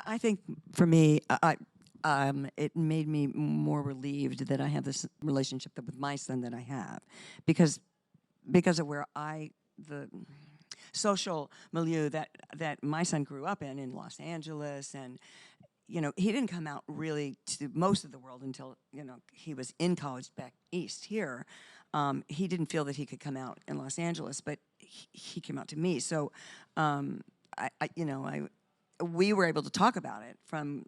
I think for me, it made me more relieved that I have this relationship with my son that I have, because of where the social milieu that my son grew up in Los Angeles, and he didn't come out really to most of the world until he was in college back east here. He didn't feel that he could come out in Los Angeles, but he came out to me. So we were able to talk about it from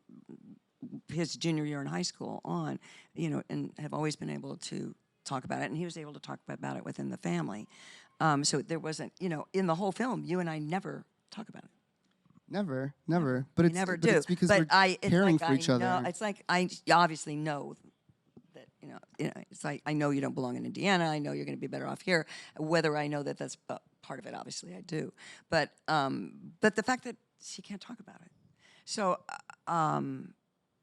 his junior year in high school on, and have always been able to talk about it. And he was able to talk about it within the family. So there wasn't, in the whole film, you and I never talk about it. Never. But it's never do. It's because we're caring for each other. It's like I obviously know that it's like I know you don't belong in Indiana. I know you're going to be better off here. Whether I know that that's part of it, obviously I do. But the fact that she can't talk about it, so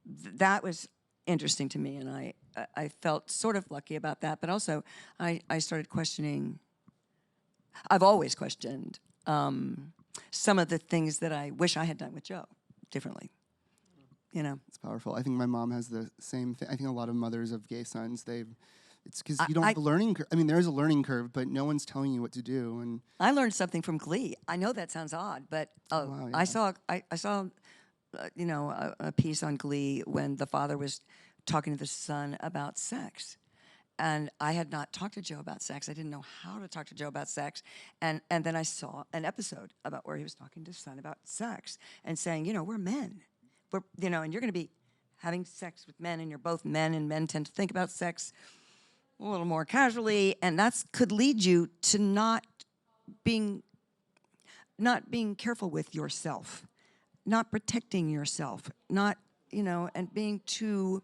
that was interesting to me, and I felt sort of lucky about that. But also I started questioning. I've always questioned some of the things that I wish I had done with Joe differently. It's powerful. I think my mom has the same thing. I think a lot of mothers of gay sons, it's because you don't have a learning curve. I mean, there is a learning curve, but no one's telling you what to do. And I learned something from Glee. I know that sounds odd, but wow, yeah. I saw a piece on Glee when the father was talking to the son about sex. And I had not talked to Joe about sex. I didn't know how to talk to Joe about sex. And then I saw an episode about where he was talking to his son about sex and saying, we're men. And you're going to be having sex with men, and you're both men, and men tend to think about sex a little more casually, and that could lead you to not being careful with yourself, not protecting yourself, not, and being too,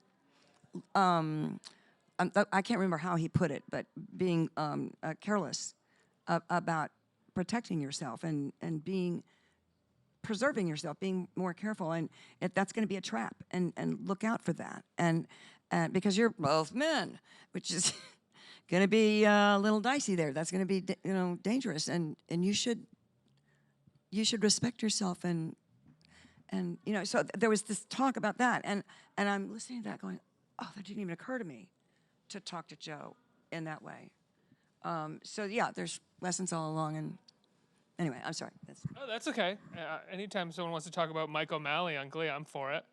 I can't remember how he put it, but being careless about protecting yourself and preserving yourself, being more careful, and that's going to be a trap, and look out for that, and because you're both men, which is going to be a little dicey there. That's going to be dangerous, and you should respect yourself, and so there was this talk about that, and I'm listening to that going, oh, that didn't even occur to me to talk to Joe in that way. So yeah, there's lessons all along, and anyway, I'm sorry. Oh, that's okay. Anytime someone wants to talk about Mike O'Malley on Glee, I'm for it.